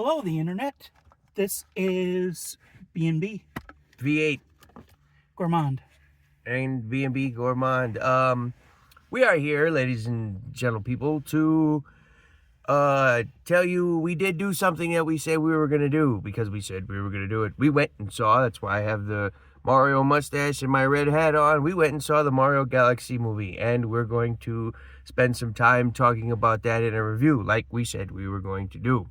Hello, the internet. This is B&B V8 Gourmand. and B&B Gourmand. We are here, ladies and gentle people, to tell you we did do something that we said we were going to do because we said we were going to do it. We went and saw, that's why I have the Mario mustache and my red hat on. We went and saw the Mario Galaxy movie, and we're going to spend some time talking about that in a review like we said we were going to do.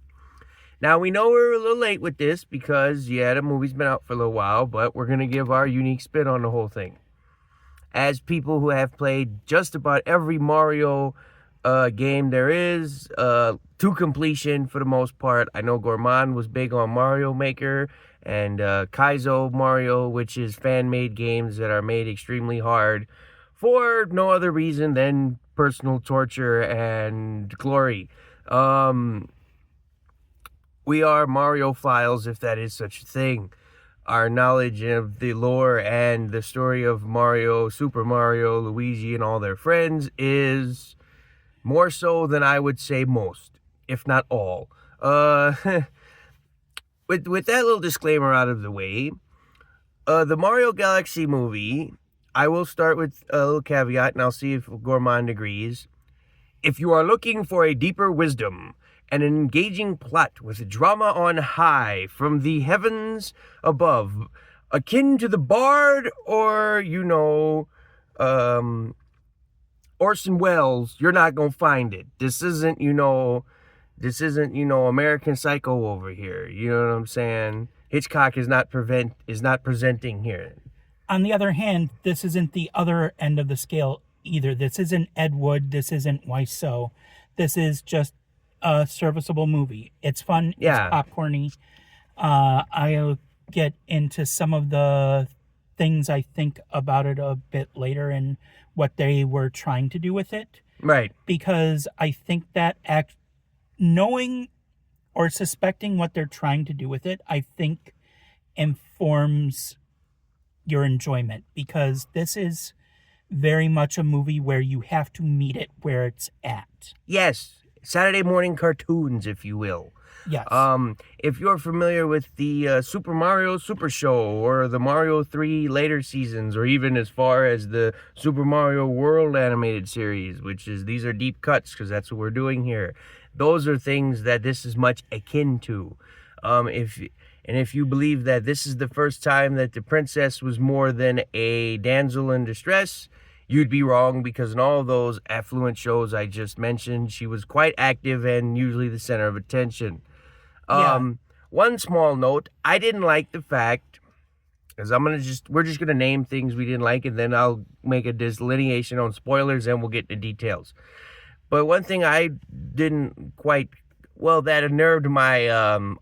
Now, we know we're a little late with this because, the movie's been out for a little while, but we're going to give our unique spin on the whole thing. As people who have played just about every Mario game there is, to completion for the most part. I know Gourmand was big on Mario Maker and Kaizo Mario, which is fan-made games that are made extremely hard for no other reason than personal torture and glory. We are Mario files, if that is such a thing. Our knowledge of the lore and the story of Mario, Super Mario, Luigi, and all their friends is more so than I would say most, if not all. With that little disclaimer out of the way, the Mario Galaxy movie, I will start with a little caveat, and I'll see if Gourmand agrees. If you are looking for a deeper wisdom and an engaging plot with drama on high from the heavens above, akin to the Bard or, Orson Welles, you're not going to find it. This isn't, American Psycho over here. You know what I'm saying? Hitchcock is not presenting here. On the other hand, this isn't the other end of the scale either. This isn't Ed Wood. This isn't Why So. This is just a serviceable movie. It's fun. Yeah. It's popcorny. I'll get into some of the things I think about it a bit later and what they were trying to do with it. Right. Because I think that knowing or suspecting what they're trying to do with it, I think informs your enjoyment, because this is very much a movie where you have to meet it where it's at. Yes. Saturday morning cartoons, if you will. Yes. If you're familiar with the Super Mario Super Show or the Mario 3 later seasons, or even as far as the Super Mario World animated series, these are deep cuts because that's what we're doing here. Those are things that this is much akin to. If you believe that this is the first time that the princess was more than a damsel in distress, you'd be wrong, because in all of those affluent shows I just mentioned, she was quite active and usually the center of attention. One small note, I didn't like the fact, because we're just gonna name things we didn't like, and then I'll make a delineation on spoilers, and we'll get into details. But one thing I didn't that unnerved my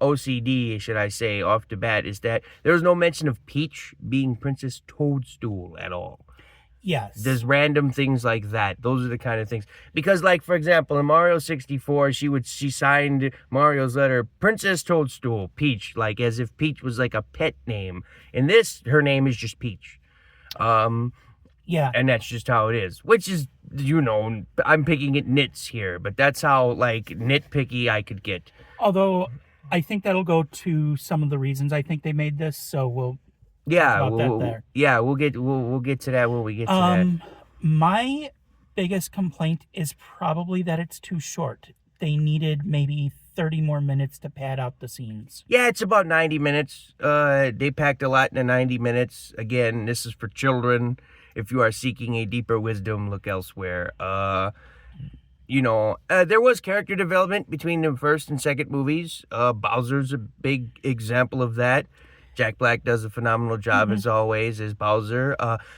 OCD, should I say, off the bat, is that there was no mention of Peach being Princess Toadstool at all. Yes. There's random things like that. Those are the kind of things. Because, like, for example, in Mario 64, she signed Mario's letter, Princess Toadstool, Peach, like as if Peach was like a pet name. In this, her name is just Peach. Yeah. And that's just how it is. Which is, I'm picking at nits here, but that's how, nitpicky I could get. Although, I think that'll go to some of the reasons I think they made this, so we'll... we'll get to that when we get to that. My biggest complaint is probably that it's too short. They needed maybe 30 more minutes to pad out the scenes. Yeah, it's about 90 minutes. They packed a lot into 90 minutes. Again, this is for children. If you are seeking a deeper wisdom, look elsewhere. There was character development between the first and second movies. Bowser's a big example of that. Jack Black does a phenomenal job, as always, as Bowser.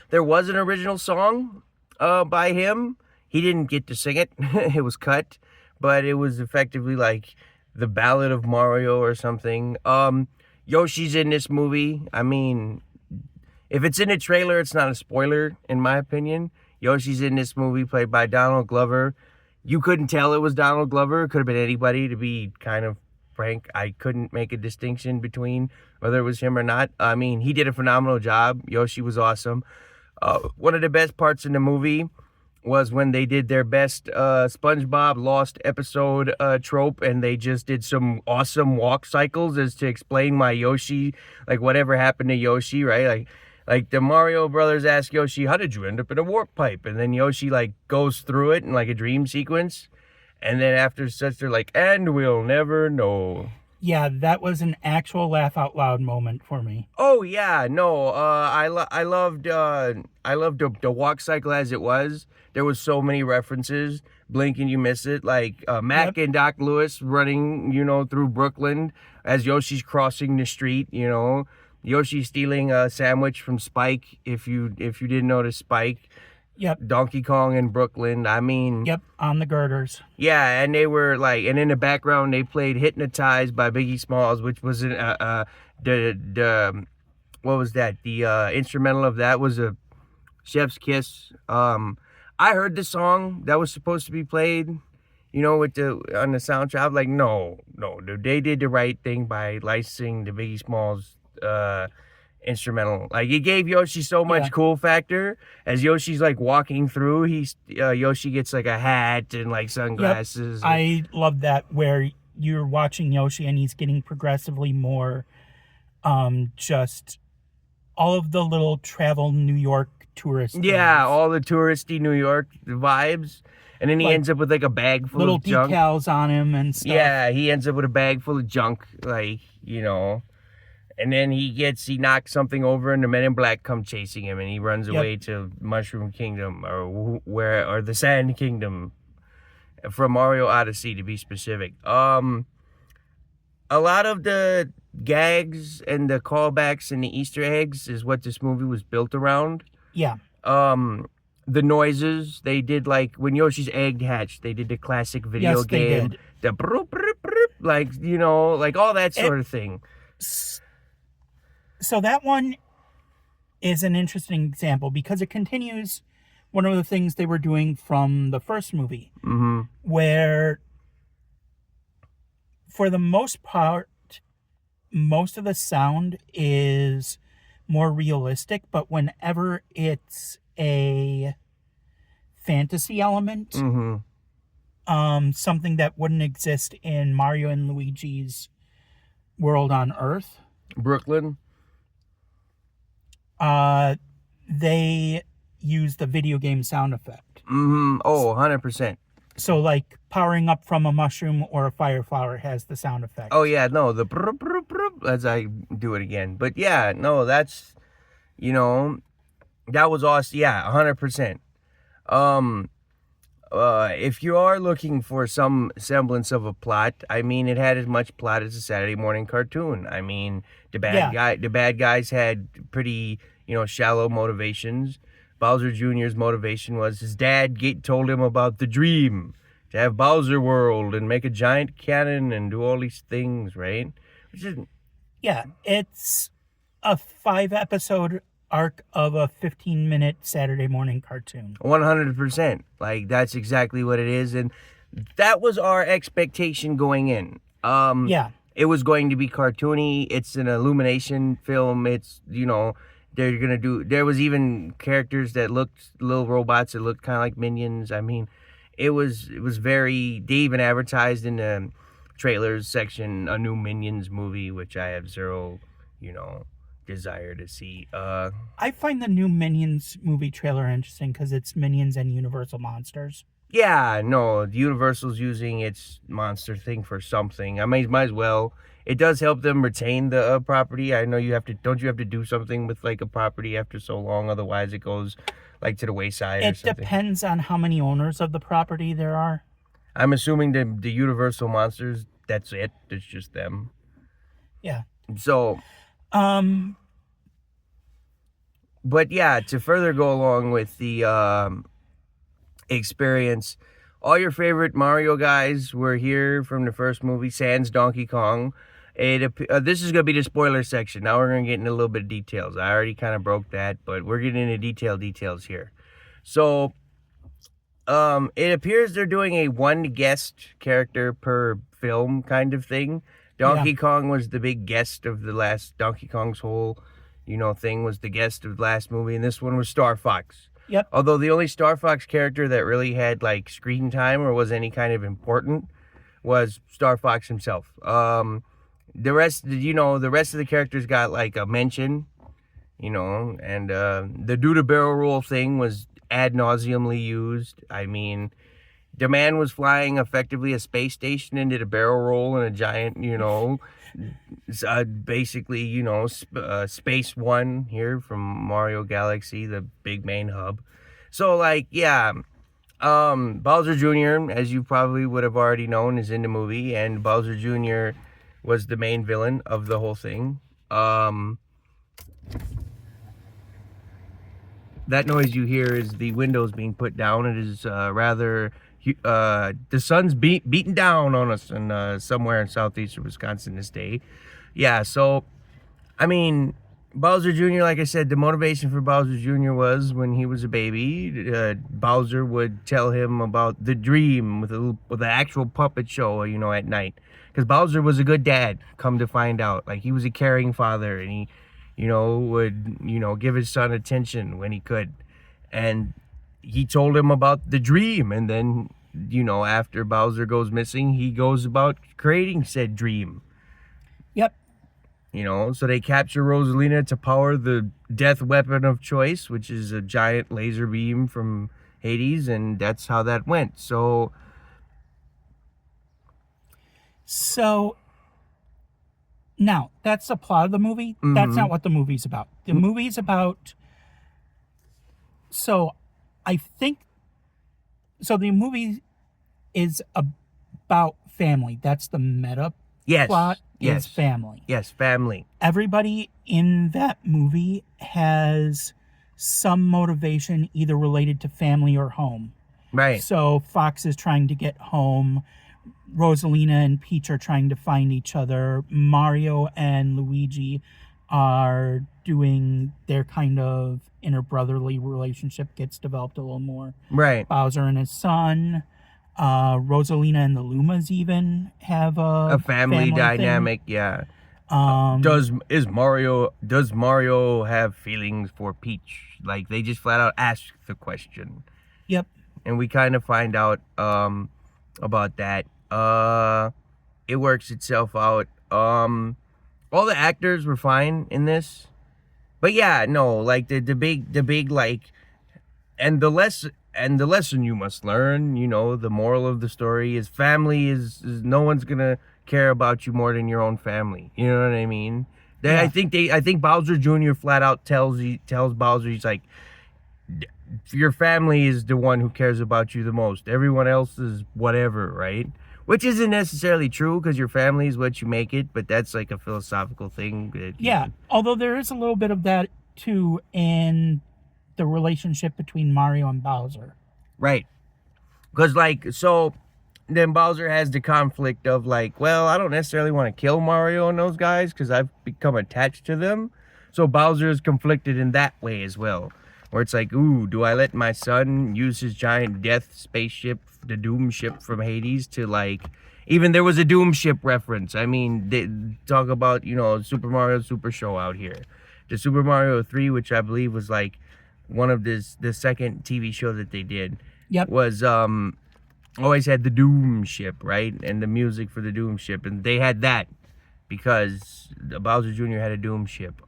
There was an original song by him. He didn't get to sing it. It was cut. But it was effectively like the Ballad of Mario or something. Yoshi's in this movie. I mean, if it's in a trailer, it's not a spoiler, in my opinion. Yoshi's in this movie, played by Donald Glover. You couldn't tell it was Donald Glover. It could have been anybody, to be kind of frank. I couldn't make a distinction between whether it was him or not. I mean, he did a phenomenal job. Yoshi was awesome. One of the best parts in the movie, was when they did their best SpongeBob Lost episode trope, and they just did some awesome walk cycles as to explain why Yoshi, like whatever happened to Yoshi, right? Like the Mario brothers ask Yoshi, "How did you end up in a warp pipe?" And then Yoshi like goes through it in like a dream sequence, and then after such they're like, "And we'll never know." Yeah, that was an actual laugh out loud moment for me. Oh yeah, no, I loved the walk cycle as it was. There was so many references. Blink and you miss it. Like Mac Yep. and Doc Lewis running, through Brooklyn as Yoshi's crossing the street. Yoshi stealing a sandwich from Spike. If you didn't notice Spike, Yep. Donkey Kong in Brooklyn. I mean, Yep. On the girders. yeah, and they were like, and in the background they played "Hypnotized" by Biggie Smalls, which was the what was that? The instrumental of that was a Chef's Kiss. I heard the song that was supposed to be played, with the on the soundtrack. I'm like, no, they did the right thing by licensing the Biggie Smalls instrumental. Like it gave Yoshi so much cool factor as Yoshi's like walking through. Yoshi gets like a hat and like sunglasses. Yep. I love that where you're watching Yoshi and he's getting progressively more just all of the little travel New York tourist Yeah, things. all the touristy New York vibes. And then he Like, ends up with like a bag full little of junk. decals on him and stuff. Yeah, he ends up with a bag full of junk, like, And then he knocks something over and the Men in Black come chasing him and he runs away to Mushroom Kingdom or the Sand Kingdom from Mario Odyssey to be specific. A lot of the gags and the callbacks and the Easter eggs is what this movie was built around. Yeah. The noises they did, like when Yoshi's egg hatched, they did the classic video Yes, they game, did. the broop, broop, broop, like like all that sort of thing. So that one is an interesting example because it continues one of the things they were doing from the first movie, where for the most part, most of the sound is more realistic, but whenever it's a fantasy element, something that wouldn't exist in Mario and Luigi's world on Earth, Brooklyn. They use the video game sound effect. Oh, 100%. So, like, powering up from a mushroom or a fire flower has the sound effect. Oh, yeah, no, the broop, broop, broop, as I do it again. But, yeah, no, that's, that was awesome. Yeah, 100%. If you are looking for some semblance of a plot, I mean, it had as much plot as a Saturday morning cartoon. I mean, the bad guys had pretty, shallow motivations. Bowser Jr.'s motivation was his dad told him about the dream to have Bowser World and make a giant cannon and do all these things, right? Yeah, it's a 5-episode arc of a 15-minute Saturday morning cartoon. 100%. Like, that's exactly what it is. And that was our expectation going in. Yeah. It was going to be cartoony. It's an Illumination film. It's, they're going to there was even characters that looked, little robots that looked kind of like minions. I mean, it was very, they even advertised in the trailers section a new Minions movie, which I have zero, desire to see. I find the new Minions movie trailer interesting because it's Minions and Universal Monsters. Yeah, no, Universal's using its monster thing for something. I mean, might as well. It does help them retain the property. I know don't you have to do something with like a property after so long? Otherwise it goes like to the wayside or something. It depends on how many owners of the property there are. I'm assuming the Universal Monsters, that's it. It's just them. Yeah. So, but yeah, to further go along with the experience, all your favorite Mario guys were here from the first movie, sans Donkey Kong. This is going to be the spoiler section. Now we're going to get into a little bit of details. I already kind of broke that, but we're getting into details here. So, it appears they're doing a one guest character per film kind of thing. Donkey Kong was the big guest of the last, Donkey Kong's whole, thing was the guest of the last movie, and this one was Star Fox. Yep. Although the only Star Fox character that really had like screen time or was any kind of important was Star Fox himself. The rest, the rest of the characters got like a mention, and the do the barrel roll thing was ad nauseumly used. I mean, the man was flying effectively a space station and did a barrel roll in a giant, basically, Space One here from Mario Galaxy, the big main hub. So, like, yeah, Bowser Jr., as you probably would have already known, is in the movie, and Bowser Jr. was the main villain of the whole thing. That noise you hear is the windows being put down. It is rather the sun's beating down on us in somewhere in southeastern Wisconsin this day. Yeah, so I mean, Bowser Jr., like I said, the motivation for Bowser Jr. was when he was a baby, Bowser would tell him about the dream with an actual puppet show, at night. Because Bowser was a good dad, come to find out. Like, he was a caring father, and he, would, give his son attention when he could. And he told him about the dream, and then, after Bowser goes missing, he goes about creating said dream. Yep. So they capture Rosalina to power the death weapon of choice, which is a giant laser beam from Hades, and that's how that went. So now, that's the plot of the movie. Mm-hmm. That's not what the movie's about. The movie's about... So, I think... So, the movie is about family. That's the meta plot. Is family. Yes, family. Everybody in that movie has some motivation either related to family or home. Right. So Fox is trying to get home. Rosalina and Peach are trying to find each other. Mario and Luigi are doing their kind of interbrotherly relationship gets developed a little more. Right. Bowser and his son. Rosalina and the Lumas even have a family dynamic. Thing. Yeah. Does Mario have feelings for Peach? Like, they just flat out ask the question. Yep. And we kind of find out about that. It works itself out. All the actors were fine in this, but yeah, no, like the big like, and the lesson you must learn, the moral of the story is family is no one's gonna care about you more than your own family. You know what I mean? Yeah. I think Bowser Jr. flat out tells Bowser, he's like, your family is the one who cares about you the most. Everyone else is whatever, right? Which isn't necessarily true, because your family is what you make it, but that's like a philosophical thing. Yeah, although there is a little bit of that too in the relationship between Mario and Bowser. Right. Because, like, so then Bowser has the conflict of, like, well, I don't necessarily want to kill Mario and those guys because I've become attached to them. So Bowser is conflicted in that way as well. Where it's like, ooh, do I let my son use his giant death spaceship, the Doom ship from Hades, to, like... Even there was a Doom ship reference. I mean, they talk about, Super Mario Super Show out here. The Super Mario 3, which I believe was, like, one of the second TV show that they did. Yep. Was, always had the Doom ship, right? And the music for the Doom ship. And they had that because Bowser Jr. had a Doom ship.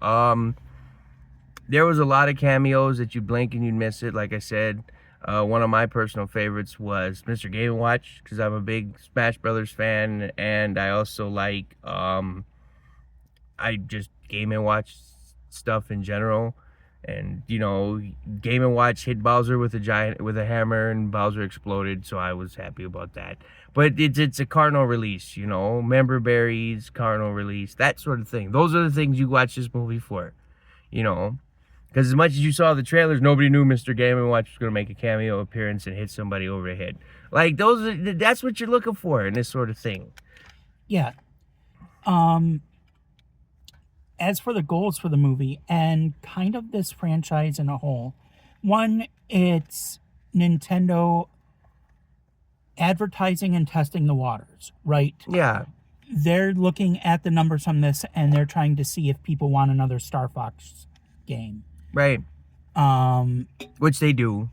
There was a lot of cameos that you blink and you'd miss it. Like I said, one of my personal favorites was Mr. Game & Watch, because I'm a big Smash Brothers fan, and I also like I just Game & Watch stuff in general. And Game & Watch hit Bowser with a hammer, and Bowser exploded, so I was happy about that. But it's a Cardinal release, member berries, Cardinal release, that sort of thing. Those are the things you watch this movie for, Because as much as you saw the trailers, nobody knew Mr. Game & Watch was going to make a cameo appearance and hit somebody over the head. Like, that's what you're looking for in this sort of thing. Yeah. As for the goals for the movie and kind of this franchise in a whole, one, it's Nintendo advertising and testing the waters, right? Yeah. They're looking at the numbers on this and they're trying to see if people want another Star Fox game. Right. Which they do.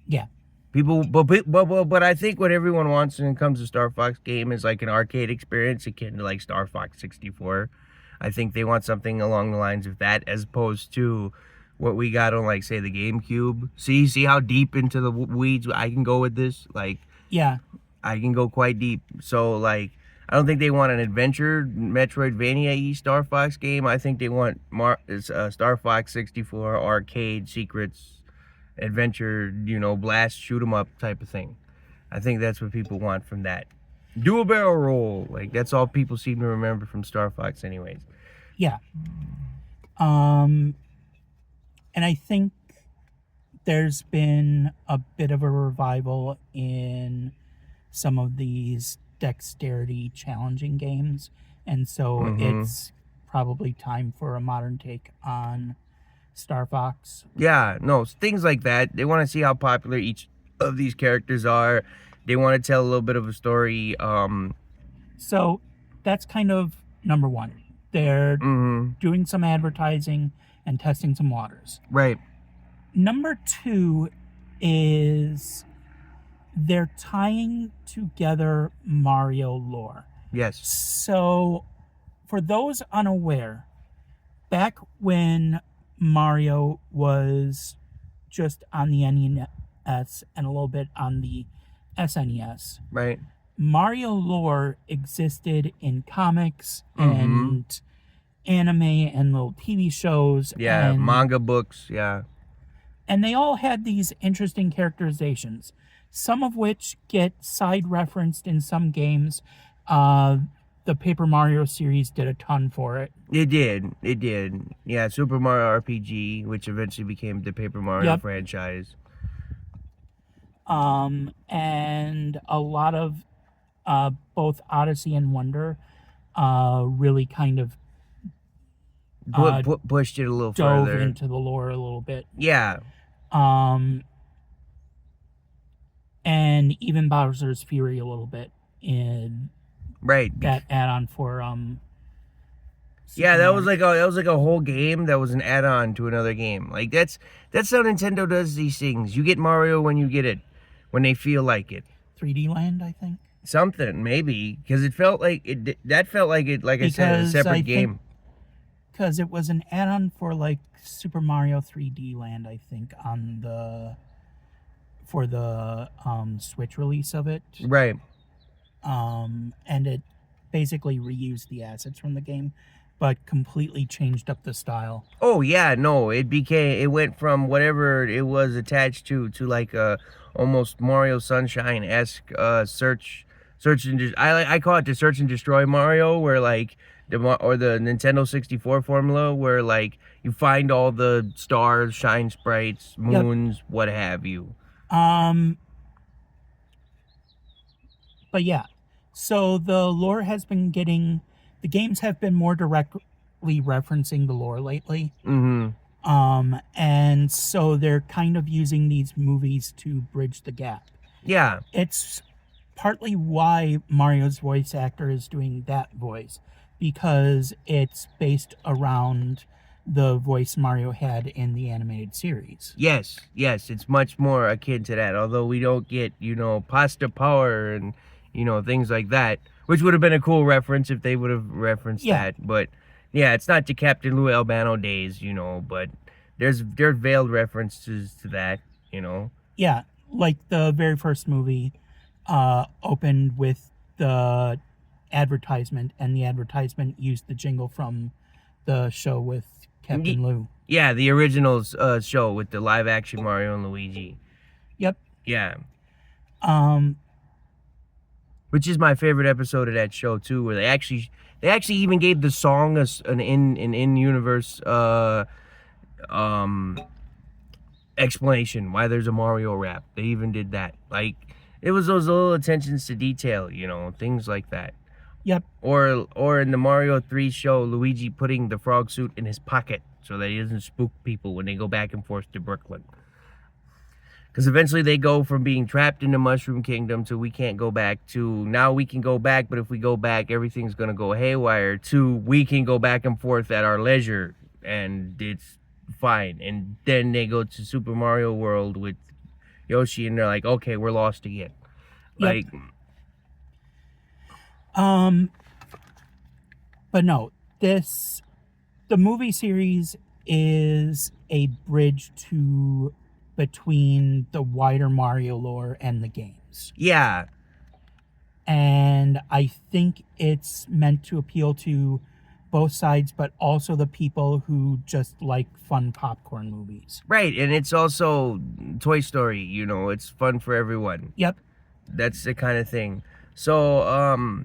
Yeah. People, but I think what everyone wants when it comes to Star Fox game is like an arcade experience akin to like Star Fox 64. I think they want something along the lines of that as opposed to what we got on like say the GameCube. See how deep into the weeds I can go with this. Like Yeah. I can go quite deep. So like I don't think they want an adventure Metroidvania Star Fox game. I think they want Star Fox 64 arcade secrets adventure, blast, shoot 'em up type of thing. I think that's what people want from that. Do a barrel roll. Like, that's all people seem to remember from Star Fox anyways. Yeah. And I think there's been a bit of a revival in some of these dexterity challenging games. And so it's probably time for a modern take on Star Fox. Yeah, no, things like that. They want to see how popular each of these characters are. They want to tell a little bit of a story. So that's kind of number one. They're doing some advertising and testing some waters. Right. Number two is they're tying together Mario lore. Yes. So, for those unaware, back when Mario was just on the NES and a little bit on the SNES, Right. Mario lore existed in comics and anime and little TV shows. Yeah, and manga books. Yeah. And they all had these interesting characterizations, some of which get side referenced in some games. The Paper Mario series did a ton for it. It did. Yeah, Super Mario RPG, which eventually became the Paper Mario franchise. And a lot of both Odyssey and Wonder really kind of pushed it a little dove further into the lore a little bit. Yeah. And even Bowser's Fury a little bit in that add-on for yeah, that was like a whole game that was an add-on to another game. Like that's how Nintendo does these things. You get Mario when you get it, when they feel like it. 3D Land, I think. Something maybe because it felt like it. That felt like it. Like I said, a separate game. Because it was an add-on for like Super Mario 3D Land, I think, for the Switch release of it. Right. And it basically reused the assets from the game, but completely changed up the style. Oh yeah, no, it went from whatever it was attached to like a almost Mario Sunshine-esque search and I call it the search and destroy Mario, where like the Nintendo 64 formula, where like you find all the stars, shine sprites, moons, what have you. But yeah, so the lore has been the games have been more directly referencing the lore lately. And so they're kind of using these movies to bridge the gap. Yeah. It's partly why Mario's voice actor is doing that voice, because it's based around the voice Mario had in the animated series. Yes, it's much more akin to that, although we don't get, pasta power and, things like that, which would have been a cool reference if they would have referenced that. But, yeah, it's not the Captain Lou Albano days, but there's veiled references to that, Yeah, like the very first movie opened with the advertisement, and the advertisement used the jingle from the show with Captain Lou. Yeah, the original show with the live action Mario and Luigi. Yep. Yeah. Which is my favorite episode of that show too, where they actually even gave the song an in-universe explanation why there's a Mario rap. They even did that. Like, it was those little attentions to detail, things like that. Yep. Or in the Mario 3 show, Luigi putting the frog suit in his pocket so that he doesn't spook people when they go back and forth to Brooklyn. Because eventually they go from being trapped in the Mushroom Kingdom to we can't go back to now we can go back, but if we go back, everything's going to go haywire, to we can go back and forth at our leisure. And it's fine. And then they go to Super Mario World with Yoshi, and they're like, okay, we're lost again. Yep. Like, But no, the movie series is a bridge to between the wider Mario lore and the games. yeah, And I think it's meant to appeal to both sides, but also the people who just like fun popcorn movies. right. And it's also Toy Story, it's fun for everyone. Yep. That's the kind of thing. So,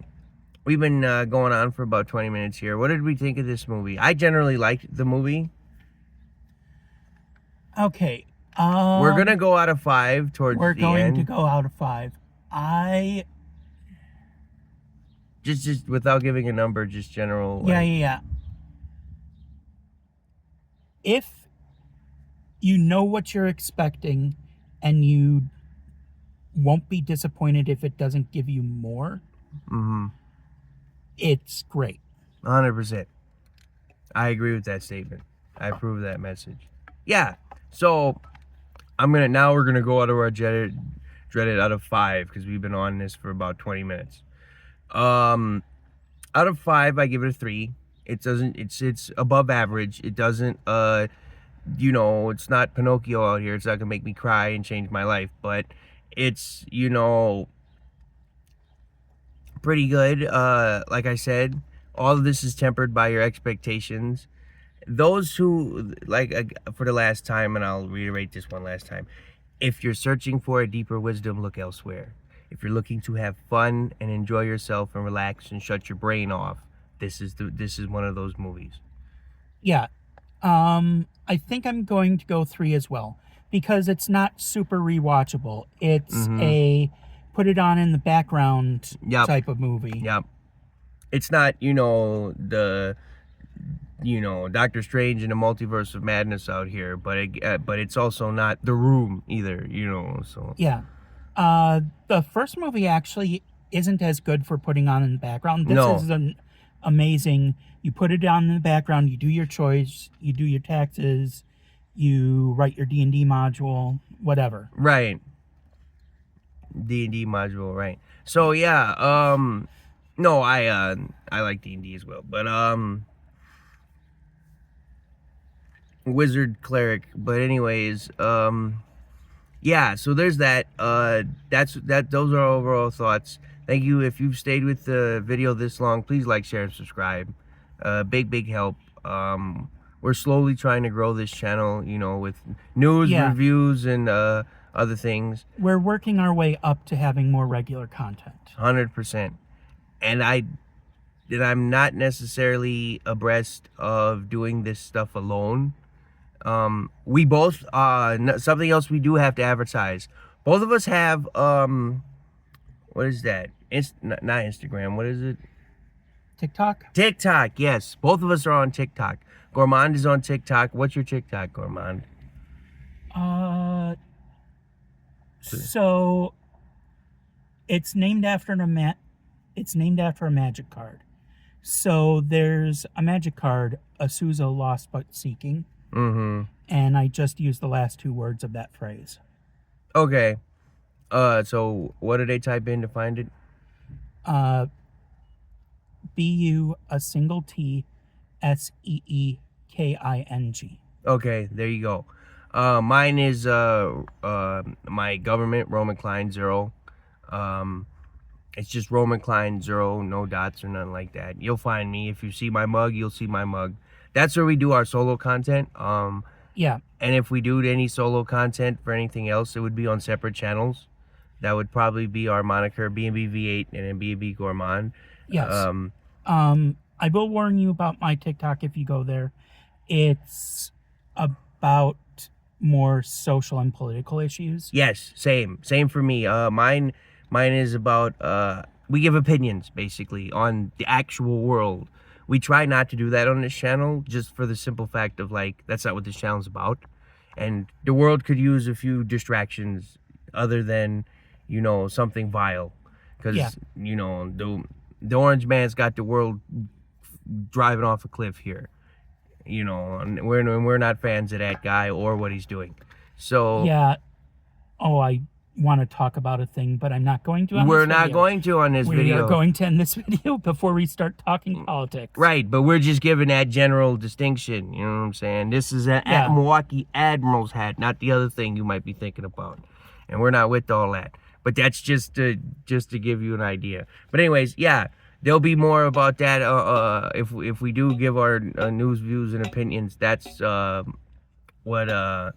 we've been going on for about 20 minutes here. What did we think of this movie? I generally liked the movie. Okay. We're going to go out of 5 towards We're the going end. to go out of 5. I Just without giving a number, just general. yeah. If you know what you're expecting and you won't be disappointed if it doesn't give you more, it's great. 100%. I agree with that statement. I approve of that message. Yeah. So we're gonna go out of our dreaded out of 5 because we've been on this for about 20 minutes. Out of 5, I give it a 3. It's above average. It doesn't it's not Pinocchio out here. It's not gonna make me cry and change my life, but it's pretty good. Like I said, all of this is tempered by your expectations. Those who for the last time, and I'll reiterate this one last time, if you're searching for a deeper wisdom, look elsewhere. If you're looking to have fun and enjoy yourself and relax and shut your brain off, this is one of those movies. Yeah. I think I'm going to go 3 as well because it's not super rewatchable. It's a put it on in the background type of movie. Yep. It's not, the Doctor Strange and the Multiverse of Madness out here, but it's also not The Room either, so. Yeah. The first movie actually isn't as good for putting on in the background. This is an amazing. You put it on in the background. You do your choice. You do your taxes. You write your D&D module. Whatever. Right. D&D module, right? So yeah. No, I like D&D as well, but wizard cleric. But anyways, yeah. So there's that. Those are our overall thoughts. Thank you. If you've stayed with the video this long, please like, share, and subscribe. Big help. We're slowly trying to grow this channel, with news, reviews, and other things. We're working our way up to having more regular content. 100%. And I'm not necessarily abreast of doing this stuff alone. We both something else we do have to advertise. Both of us have what is that? Not Instagram. What is it? TikTok, yes. Both of us are on TikTok. Gourmand is on TikTok. What's your TikTok, Gourmand? So it's named after a magic card. So there's a magic card, Azusa Lost But Seeking. And I just used the last 2 words of that phrase. Okay. So what do they type in to find it? BU a single T SEEKING. Okay, there you go. Mine is my government, Roman Klein 0. It's just Roman Klein 0, no dots or nothing like that. You'll find me. If you see my mug, you'll see my mug. That's where we do our solo content. Yeah. And if we do any solo content for anything else, it would be on separate channels. That would probably be our moniker, B&B V8 and then B&B Gourmand. Yes. I will warn you about my TikTok if you go there. It's about more social and political issues. Yes, same for me. Mine is about we give opinions basically on the actual world. We try not to do that on this channel just for the simple fact of that's not what this channel's about. And the world could use a few distractions other than, something vile. Because, the orange man's got the world driving off a cliff here. you know, and we're not fans of that guy or what he's doing. So Yeah. Oh, I want to talk about a thing, but I'm not going to on we're this not video. going to on this We video. are going to end this video before we start talking politics. Right, but we're just giving that general distinction. You know what I'm saying? This is a Yeah. Milwaukee Admirals hat, not the other thing you might be thinking about. And we're not with all that. But that's just to give you an idea. But anyways, yeah, there'll be more about that. If we do give our news, views, and opinions, that's what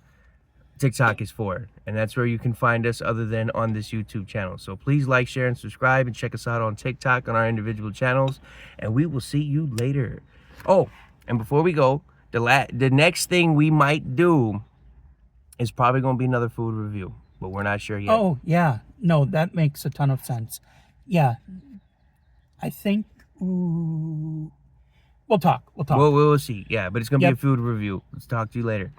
TikTok is for, and that's where you can find us other than on this YouTube channel. So please like, share, and subscribe, and check us out on TikTok on our individual channels, and we will see you later. Oh, and before we go, the next thing we might do is probably going to be another food review, but we're not sure yet. Oh, yeah. No, that makes a ton of sense. Yeah. I think... Ooh, we'll talk. We'll see. Yeah, but it's going to be a food review. Let's talk to you later.